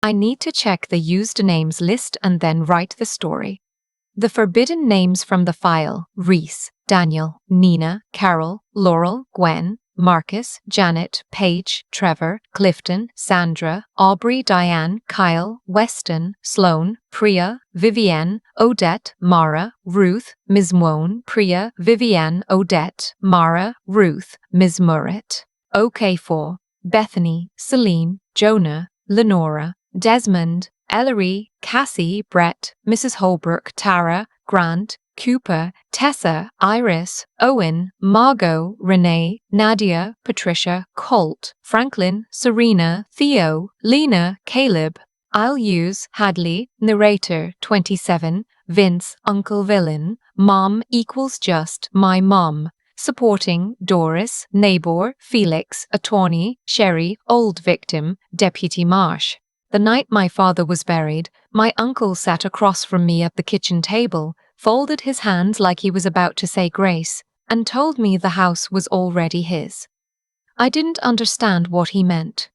I need to check the used names list and then write the story. The forbidden names from the file: Reese, Daniel, Nina, Carol, Laurel, Gwen, Marcus, Janet, Paige, Trevor, Clifton, Sandra, Aubrey, Diane, Kyle, Weston, Sloan, Priya, Vivienne, Odette, Mara, Ruth, Ms. Moan, Priya, Vivienne, Odette, Mara, Ruth, Ms. Murrett. OK4, Bethany, Celine, Jonah, Lenora, Desmond, Ellery, Cassie, Brett, Mrs. Holbrook, Tara, Grant, Cooper, Tessa, Iris, Owen, Margot, Renee, Nadia, Patricia, Colt, Franklin, Serena, Theo, Lena, Caleb. I'll use Hadley, narrator 27, Vince, Uncle Villain, Mom equals just my mom. Supporting: Doris, Nabor, Felix, attorney, Sherry, old victim, Deputy Marsh. The night my father was buried, my uncle sat across from me at the kitchen table, folded his hands like he was about to say grace, and told me the house was already his. I didn't understand what he meant.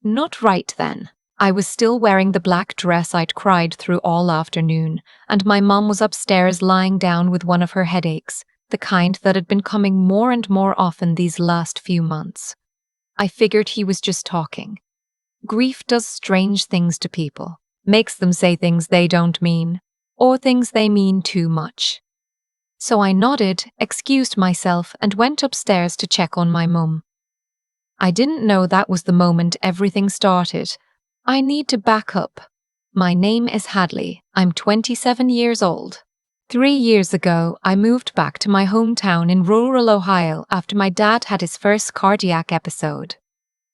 Not right then. I was still wearing the black dress I'd cried through all afternoon, and my mum was upstairs lying down with one of her headaches, the kind that had been coming more and more often these last few months. I figured he was just talking. Grief does strange things to people, makes them say things they don't mean, or things they mean too much. So I nodded, excused myself, and went upstairs to check on my mum. I didn't know that was the moment everything started. I need to back up. My name is Hadley. I'm 27 years old. 3 years ago, I moved back to my hometown in rural Ohio after my dad had his first cardiac episode.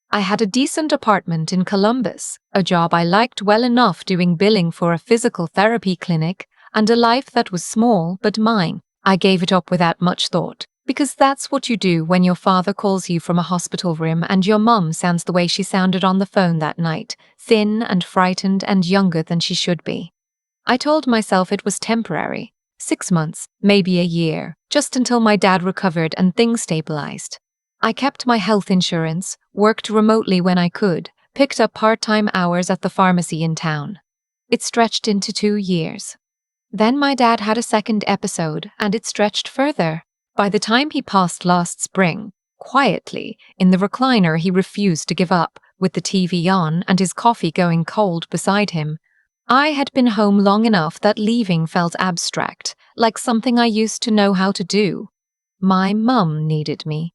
I had a decent apartment in Columbus, a job I liked well enough doing billing for a physical therapy clinic, and a life that was small but mine. I gave it up without much thought, because that's what you do when your father calls you from a hospital room and your mum sounds the way she sounded on the phone that night, thin and frightened and younger than she should be. I told myself it was temporary, 6 months, maybe a year, just until my dad recovered and things stabilized. I kept my health insurance, worked remotely when I could, picked up part-time hours at the pharmacy in town. It stretched into 2 years. Then my dad had a second episode, and it stretched further. By the time he passed last spring, quietly, in the recliner he refused to give up, with the TV on and his coffee going cold beside him, I had been home long enough that leaving felt abstract, like something I used to know how to do. My mum needed me.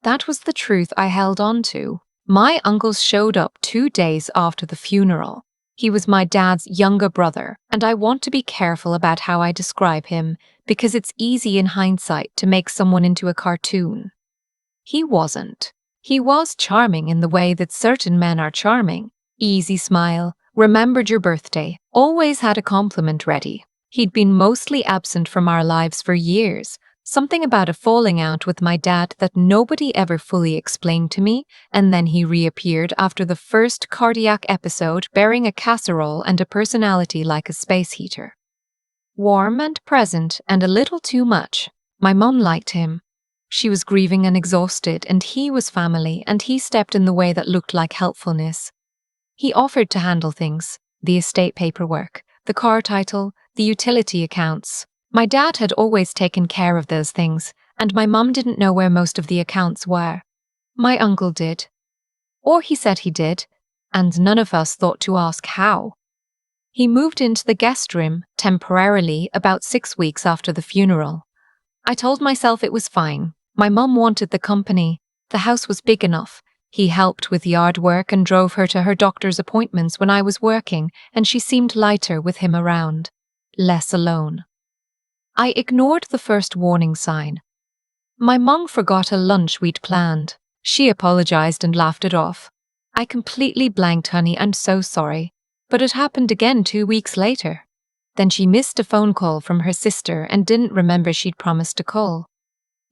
That was the truth I held on to. My uncle showed up 2 days after the funeral. He was my dad's younger brother, and I want to be careful about how I describe him, because it's easy in hindsight to make someone into a cartoon. He wasn't. He was charming in the way that certain men are charming. Easy smile, remembered your birthday, always had a compliment ready. He'd been mostly absent from our lives for years. Something about a falling out with my dad that nobody ever fully explained to me, and then he reappeared after the first cardiac episode bearing a casserole and a personality like a space heater. Warm and present and a little too much. My mum liked him. She was grieving and exhausted, and he was family, and he stepped in the way that looked like helpfulness. He offered to handle things, the estate paperwork, the car title, the utility accounts. My dad had always taken care of those things, and my mum didn't know where most of the accounts were. My uncle did. Or he said he did, and none of us thought to ask how. He moved into the guest room, temporarily, about 6 weeks after the funeral. I told myself it was fine. My mum wanted the company. The house was big enough. He helped with yard work and drove her to her doctor's appointments when I was working, and she seemed lighter with him around. Less alone. I ignored the first warning sign. My mum forgot a lunch we'd planned. She apologized and laughed it off. I completely blanked, honey, I'm so sorry. But it happened again 2 weeks later. Then she missed a phone call from her sister and didn't remember she'd promised to call.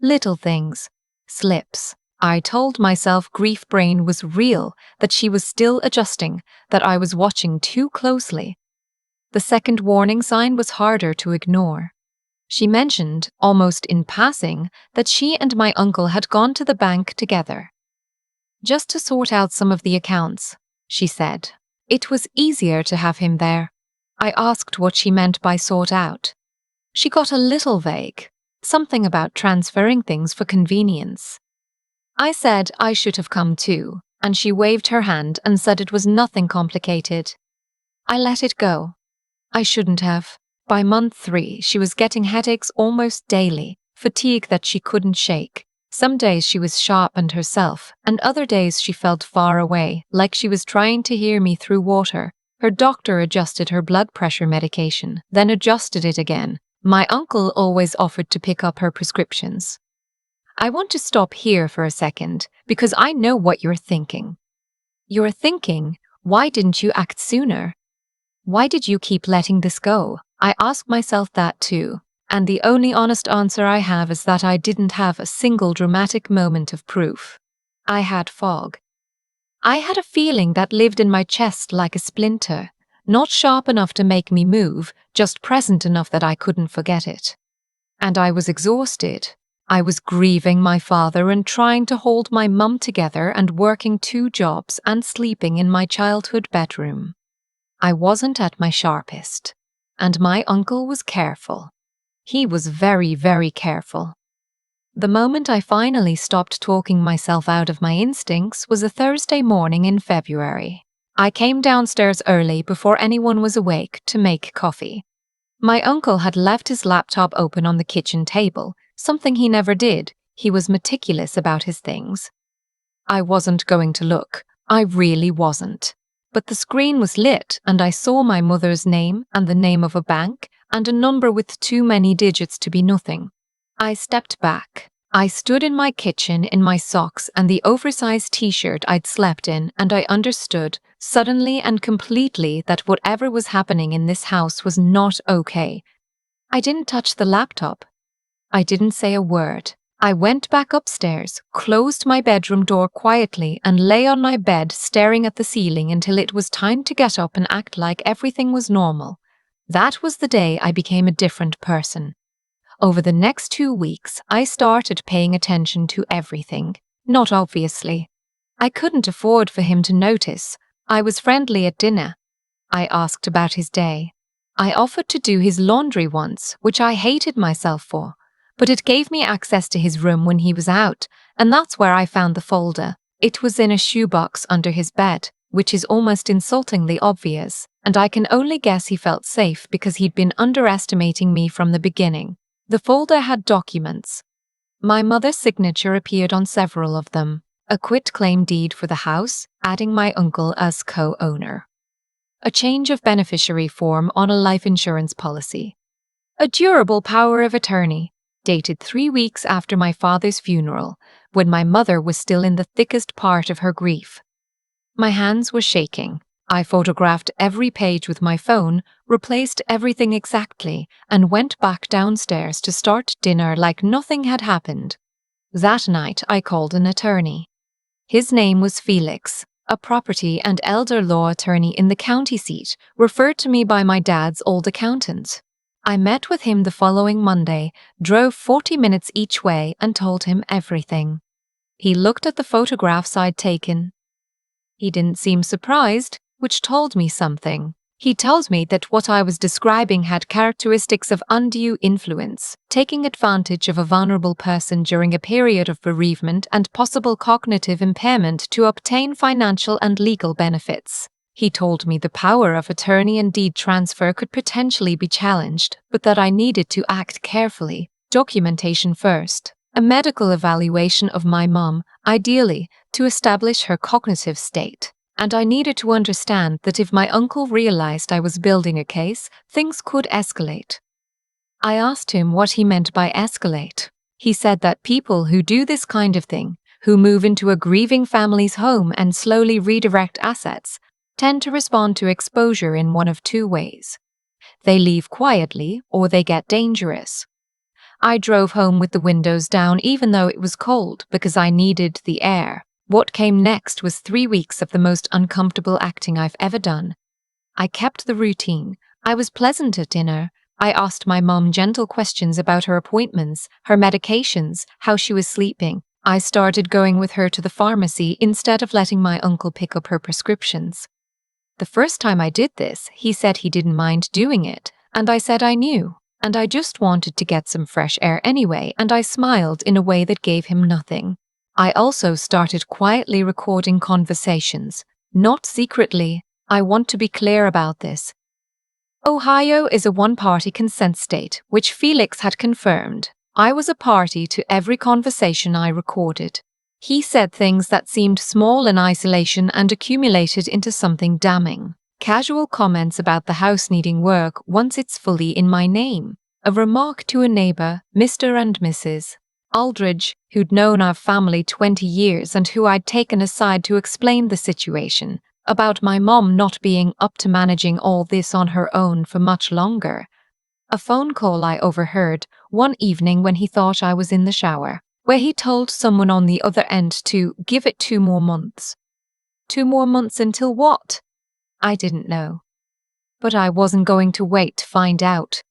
Little things. Slips. I told myself grief brain was real, that she was still adjusting, that I was watching too closely. The second warning sign was harder to ignore. She mentioned, almost in passing, that she and my uncle had gone to the bank together. Just to sort out some of the accounts, she said. It was easier to have him there. I asked what she meant by sort out. She got a little vague, something about transferring things for convenience. I said I should have come too, and she waved her hand and said it was nothing complicated. I let it go. I shouldn't have. By month 3, she was getting headaches almost daily, fatigue that she couldn't shake. Some days she was sharpened herself, and other days she felt far away, like she was trying to hear me through water. Her doctor adjusted her blood pressure medication, then adjusted it again. My uncle always offered to pick up her prescriptions. I want to stop here for a second, because I know what you're thinking. You're thinking, why didn't you act sooner? Why did you keep letting this go? I ask myself that too, and the only honest answer I have is that I didn't have a single dramatic moment of proof. I had fog. I had a feeling that lived in my chest like a splinter, not sharp enough to make me move, just present enough that I couldn't forget it. And I was exhausted. I was grieving my father and trying to hold my mum together and working 2 jobs and sleeping in my childhood bedroom. I wasn't at my sharpest, and my uncle was careful. He was very, very careful. The moment I finally stopped talking myself out of my instincts was a Thursday morning in February. I came downstairs early before anyone was awake to make coffee. My uncle had left his laptop open on the kitchen table, something he never did. He was meticulous about his things. I wasn't going to look. I really wasn't. But the screen was lit and I saw my mother's name and the name of a bank and a number with too many digits to be nothing. I stepped back. I stood in my kitchen in my socks and the oversized t-shirt I'd slept in, and I understood, suddenly and completely, that whatever was happening in this house was not okay. I didn't touch the laptop. I didn't say a word. I went back upstairs, closed my bedroom door quietly, and lay on my bed staring at the ceiling until it was time to get up and act like everything was normal. That was the day I became a different person. Over the next 2 weeks, I started paying attention to everything. Not obviously. I couldn't afford for him to notice. I was friendly at dinner. I asked about his day. I offered to do his laundry once, which I hated myself for. But it gave me access to his room when he was out, and that's where I found the folder. It was in a shoebox under his bed, which is almost insultingly obvious, and I can only guess he felt safe because he'd been underestimating me from the beginning. The folder had documents. My mother's signature appeared on several of them. A quitclaim deed for the house, adding my uncle as co-owner. A change of beneficiary form on a life insurance policy. A durable power of attorney, dated 3 weeks after my father's funeral, when my mother was still in the thickest part of her grief. My hands were shaking. I photographed every page with my phone, replaced everything exactly, and went back downstairs to start dinner like nothing had happened. That night I called an attorney. His name was Felix, a property and elder law attorney in the county seat, referred to me by my dad's old accountant. I met with him the following Monday, drove 40 minutes each way, and told him everything. He looked at the photographs I'd taken. He didn't seem surprised, which told me something. He told me that what I was describing had characteristics of undue influence, taking advantage of a vulnerable person during a period of bereavement and possible cognitive impairment to obtain financial and legal benefits. He told me the power of attorney and deed transfer could potentially be challenged, but that I needed to act carefully. Documentation first. A medical evaluation of my mum, ideally, to establish her cognitive state. And I needed to understand that if my uncle realized I was building a case, things could escalate. I asked him what he meant by escalate. He said that people who do this kind of thing, who move into a grieving family's home and slowly redirect assets, tend to respond to exposure in one of 2 ways. They leave quietly or they get dangerous. I drove home with the windows down even though it was cold because I needed the air. What came next was 3 weeks of the most uncomfortable acting I've ever done. I kept the routine. I was pleasant at dinner. I asked my mum gentle questions about her appointments, her medications, how she was sleeping. I started going with her to the pharmacy instead of letting my uncle pick up her prescriptions. The first time I did this, he said he didn't mind doing it, and I said I knew, and I just wanted to get some fresh air anyway, and I smiled in a way that gave him nothing. I also started quietly recording conversations, not secretly. I want to be clear about this. Ohio is a one-party consent state, which Felix had confirmed. I was a party to every conversation I recorded. He said things that seemed small in isolation and accumulated into something damning. Casual comments about the house needing work once it's fully in my name. A remark to a neighbor, Mr. and Mrs. Aldridge, who'd known our family 20 years and who I'd taken aside to explain the situation, about my mom not being up to managing all this on her own for much longer. A phone call I overheard one evening when he thought I was in the shower, where he told someone on the other end to give it 2 more months. 2 more months until what? I didn't know. But I wasn't going to wait to find out.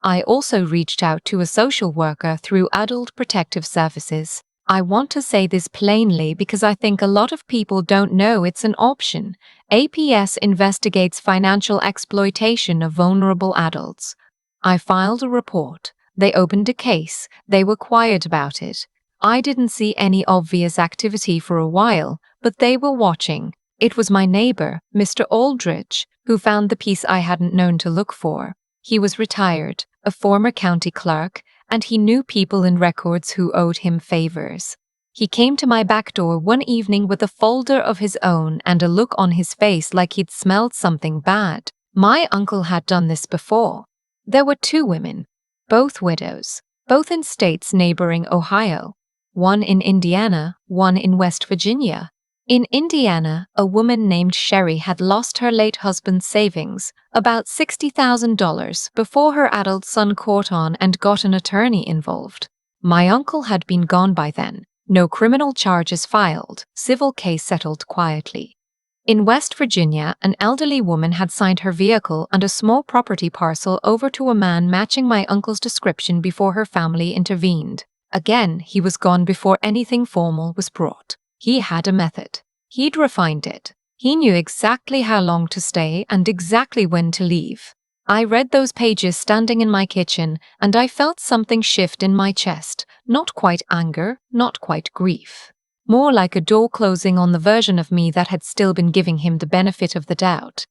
I also reached out to a social worker through Adult Protective Services. I want to say this plainly because I think a lot of people don't know it's an option. APS investigates financial exploitation of vulnerable adults. I filed a report. They opened a case. They were quiet about it. I didn't see any obvious activity for a while, but they were watching. It was my neighbor, Mr. Aldridge, who found the piece I hadn't known to look for. He was retired, a former county clerk, and he knew people in records who owed him favors. He came to my back door one evening with a folder of his own and a look on his face like he'd smelled something bad. My uncle had done this before. There were 2 women, both widows, both in states neighboring Ohio, one in Indiana, one in West Virginia. In Indiana, a woman named Sherry had lost her late husband's savings, about $60,000, before her adult son caught on and got an attorney involved. My uncle had been gone by then. No criminal charges filed, civil case settled quietly. In West Virginia, an elderly woman had signed her vehicle and a small property parcel over to a man matching my uncle's description before her family intervened. Again, he was gone before anything formal was brought. He had a method. He'd refined it. He knew exactly how long to stay and exactly when to leave. I read those pages standing in my kitchen, and I felt something shift in my chest. Not quite anger, not quite grief. More like a door closing on the version of me that had still been giving him the benefit of the doubt.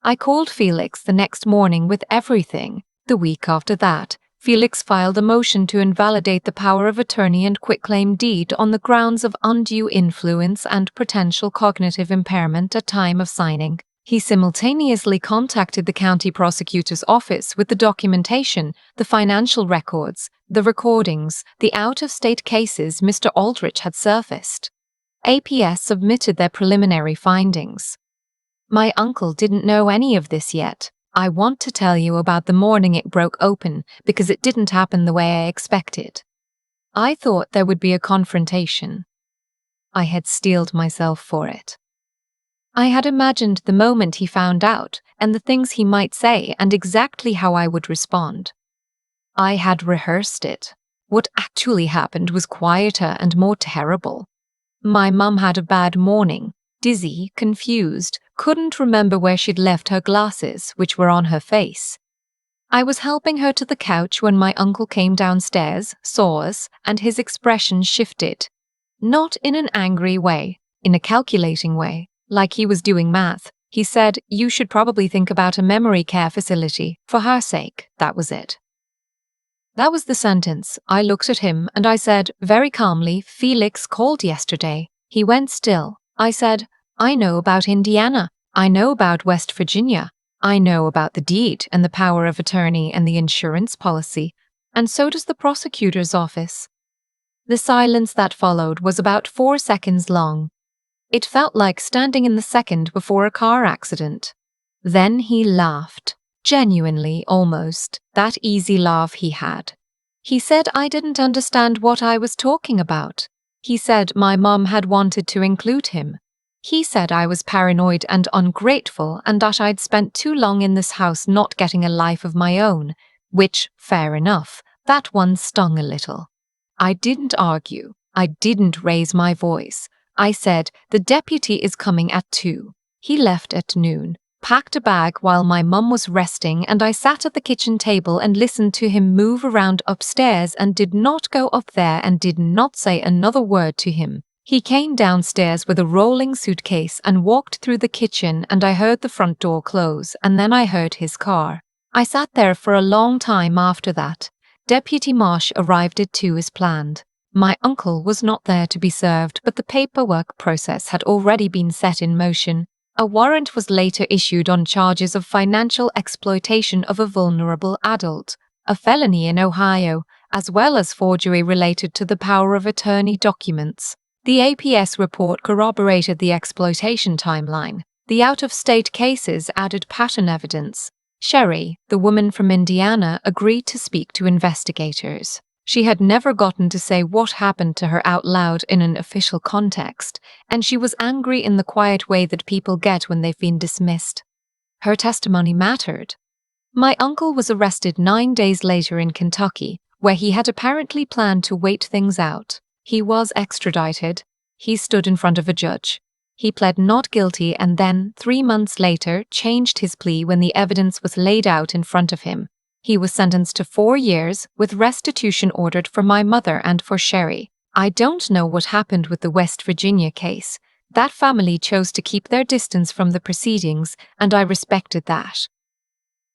I called Felix the next morning with everything. The week after that, Felix filed a motion to invalidate the power of attorney and quitclaim deed on the grounds of undue influence and potential cognitive impairment at time of signing. He simultaneously contacted the county prosecutor's office with the documentation, the financial records, the recordings, the out-of-state cases Mr. Aldrich had surfaced. APS submitted their preliminary findings. My uncle didn't know any of this yet. I want to tell you about the morning it broke open because it didn't happen the way I expected. I thought there would be a confrontation. I had steeled myself for it. I had imagined the moment he found out and the things he might say and exactly how I would respond. I had rehearsed it. What actually happened was quieter and more terrible. My mum had a bad morning, dizzy, confused, couldn't remember where she'd left her glasses, which were on her face. I was helping her to the couch when my uncle came downstairs, saw us, and his expression shifted. Not in an angry way, in a calculating way, like he was doing math. He said, "You should probably think about a memory care facility, for her sake." That was it. That was the sentence. I looked at him and I said, very calmly, "Felix called yesterday." He went still. I said, "I know about Indiana. I know about West Virginia. I know about the deed and the power of attorney and the insurance policy. And so does the prosecutor's office." The silence that followed was about 4 seconds long. It felt like standing in the second before a car accident. Then he laughed. Genuinely, almost. That easy laugh he had. He said I didn't understand what I was talking about. He said my mum had wanted to include him. He said I was paranoid and ungrateful and that I'd spent too long in this house not getting a life of my own, which, fair enough, that one stung a little. I didn't argue. I didn't raise my voice. I said, "The deputy is coming at 2. He left at noon, packed a bag while my mum was resting, and I sat at the kitchen table and listened to him move around upstairs and did not go up there and did not say another word to him. He came downstairs with a rolling suitcase and walked through the kitchen, and I heard the front door close, and then I heard his car. I sat there for a long time after that. Deputy Marsh arrived at 2 as planned. My uncle was not there to be served, but the paperwork process had already been set in motion. A warrant was later issued on charges of financial exploitation of a vulnerable adult, a felony in Ohio, as well as forgery related to the power of attorney documents. The APS report corroborated the exploitation timeline. The out-of-state cases added pattern evidence. Sherry, the woman from Indiana, agreed to speak to investigators. She had never gotten to say what happened to her out loud in an official context, and she was angry in the quiet way that people get when they've been dismissed. Her testimony mattered. My uncle was arrested 9 days later in Kentucky, where he had apparently planned to wait things out. He was extradited. He stood in front of a judge. He pled not guilty and then, 3 months later, changed his plea when the evidence was laid out in front of him. He was sentenced to 4 years, with restitution ordered for my mother and for Sherry. I don't know what happened with the West Virginia case. That family chose to keep their distance from the proceedings, and I respected that.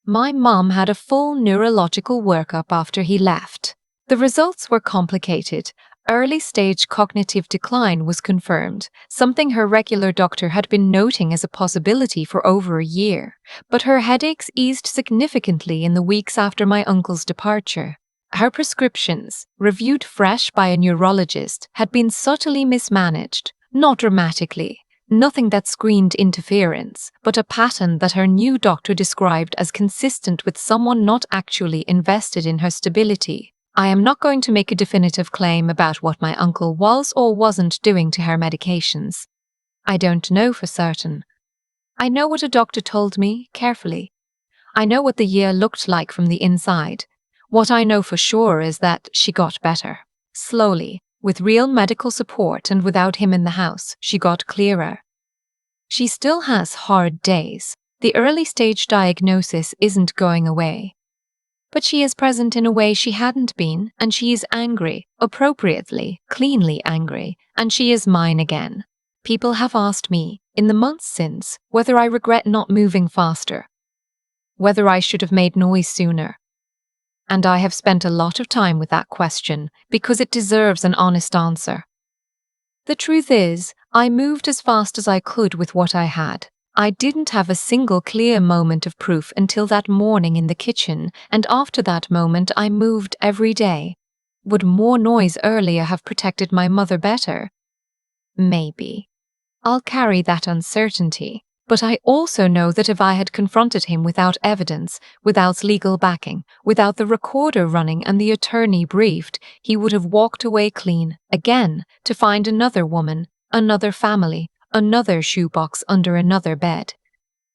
My mom had a full neurological workup after he left. The results were complicated. Early-stage cognitive decline was confirmed, something her regular doctor had been noting as a possibility for over a year. But her headaches eased significantly in the weeks after my uncle's departure. Her prescriptions, reviewed fresh by a neurologist, had been subtly mismanaged, not dramatically. Nothing that screamed interference, but a pattern that her new doctor described as consistent with someone not actually invested in her stability. I am not going to make a definitive claim about what my uncle was or wasn't doing to her medications. I don't know for certain. I know what a doctor told me, carefully. I know what the year looked like from the inside. What I know for sure is that she got better. Slowly, with real medical support and without him in the house, she got clearer. She still has hard days. The early-stage diagnosis isn't going away. But she is present in a way she hadn't been, and she is angry, appropriately, cleanly angry, and she is mine again. People have asked me, in the months since, whether I regret not moving faster, whether I should have made noise sooner. And I have spent a lot of time with that question, because it deserves an honest answer. The truth is, I moved as fast as I could with what I had. I didn't have a single clear moment of proof until that morning in the kitchen, and after that moment I moved every day. Would more noise earlier have protected my mother better? Maybe. I'll carry that uncertainty, but I also know that if I had confronted him without evidence, without legal backing, without the recorder running and the attorney briefed, he would have walked away clean, again, to find another woman, another family, another shoebox under another bed.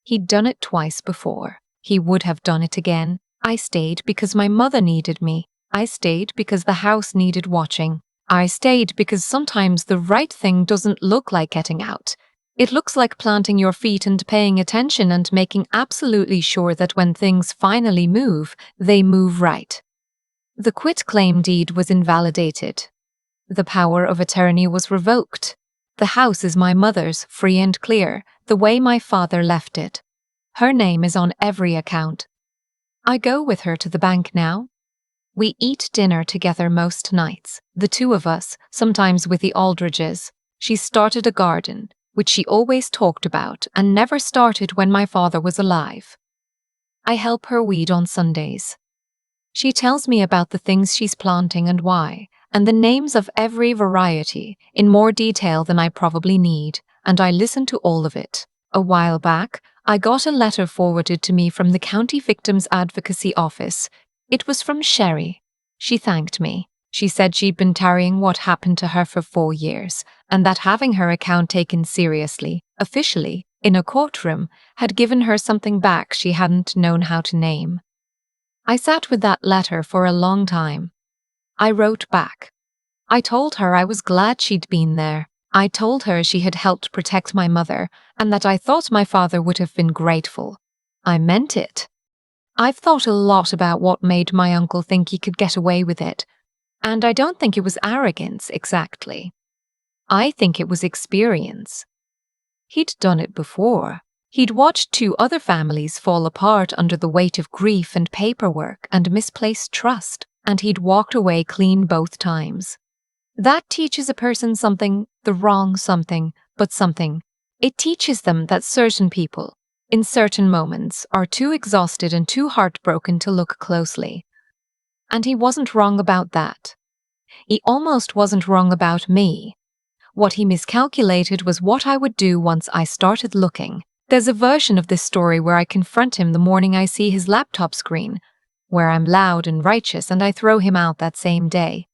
He'd done it twice before. He would have done it again. I stayed because my mother needed me. I stayed because the house needed watching. I stayed because sometimes the right thing doesn't look like getting out. It looks like planting your feet and paying attention and making absolutely sure that when things finally move, they move right. The quitclaim deed was invalidated. The power of attorney was revoked. The house is my mother's, free and clear, the way my father left it. Her name is on every account. I go with her to the bank now. We eat dinner together most nights, the two of us, sometimes with the Aldridges. She started a garden, which she always talked about and never started when my father was alive. I help her weed on Sundays. She tells me about the things she's planting and why, and the names of every variety, in more detail than I probably need, and I listen to all of it. A while back, I got a letter forwarded to me from the County Victims Advocacy Office. It was from Sherry. She thanked me. She said she'd been tarrying what happened to her for 4 years, and that having her account taken seriously, officially, in a courtroom, had given her something back she hadn't known how to name. I sat with that letter for a long time. I wrote back. I told her I was glad she'd been there. I told her she had helped protect my mother and that I thought my father would have been grateful. I meant it. I've thought a lot about what made my uncle think he could get away with it, and I don't think it was arrogance exactly. I think it was experience. He'd done it before. He'd watched two other families fall apart under the weight of grief and paperwork and misplaced trust, and he'd walked away clean both times. That teaches a person something, the wrong something, but something. It teaches them that certain people, in certain moments, are too exhausted and too heartbroken to look closely. And he wasn't wrong about that. He almost wasn't wrong about me. What he miscalculated was what I would do once I started looking. There's a version of this story where I confront him the morning I see his laptop screen, where I'm loud and righteous and I throw him out that same day.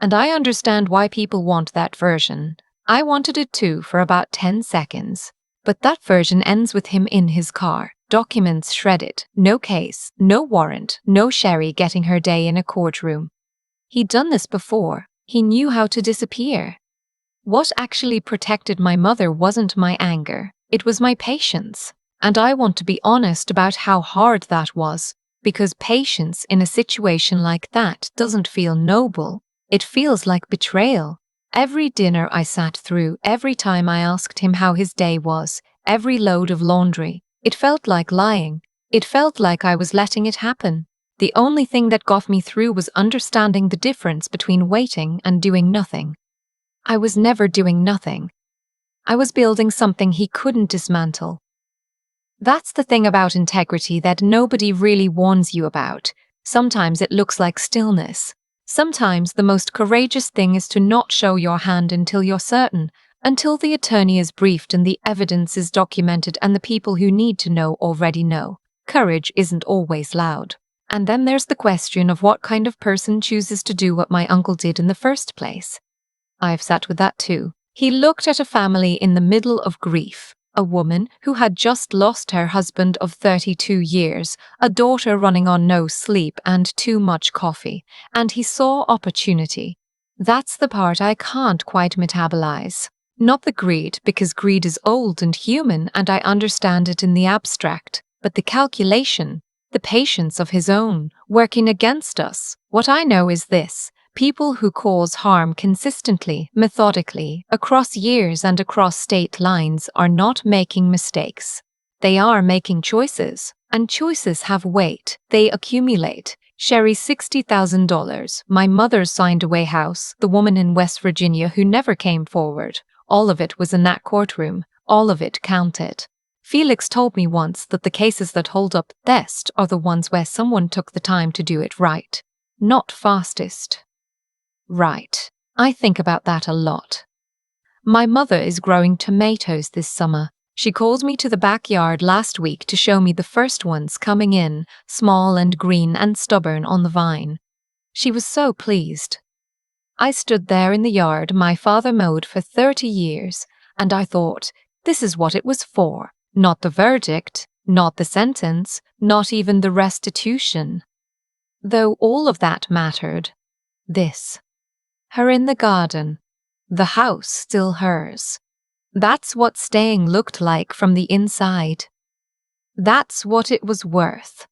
And I understand why people want that version. I wanted it too for about 10 seconds. But that version ends with him in his car, documents shredded, no case, no warrant, no Sherry getting her day in a courtroom. He'd done this before. He knew how to disappear. What actually protected my mother wasn't my anger, it was my patience. And I want to be honest about how hard that was, because patience in a situation like that doesn't feel noble. It feels like betrayal. Every dinner I sat through, every time I asked him how his day was, every load of laundry, it felt like lying. It felt like I was letting it happen. The only thing that got me through was understanding the difference between waiting and doing nothing. I was never doing nothing. I was building something he couldn't dismantle. That's the thing about integrity that nobody really warns you about. Sometimes it looks like stillness. Sometimes the most courageous thing is to not show your hand until you're certain, until the attorney is briefed and the evidence is documented and the people who need to know already know. Courage isn't always loud. And then there's the question of what kind of person chooses to do what my uncle did in the first place. I've sat with that too. He looked at a family in the middle of grief. A woman who had just lost her husband of 32 years, a daughter running on no sleep and too much coffee, and he saw opportunity. That's the part I can't quite metabolize. Not the greed, because greed is old and human and I understand it in the abstract, but the calculation, the patience of his own, working against us. What I know is this. People who cause harm consistently, methodically, across years and across state lines are not making mistakes. They are making choices, and choices have weight. They accumulate. Sherry's $60,000, my mother's signed away house, the woman in West Virginia who never came forward. All of it was in that courtroom. All of it counted. Felix told me once that the cases that hold up best are the ones where someone took the time to do it right, not fastest. Right. I think about that a lot. My mother is growing tomatoes this summer. She called me to the backyard last week to show me the first ones coming in, small and green and stubborn on the vine. She was so pleased. I stood there in the yard my father mowed for 30 years, and I thought, this is what it was for. Not the verdict, not the sentence, not even the restitution. Though all of that mattered. This. Her in the garden. The house still hers. That's what staying looked like from the inside. That's what it was worth.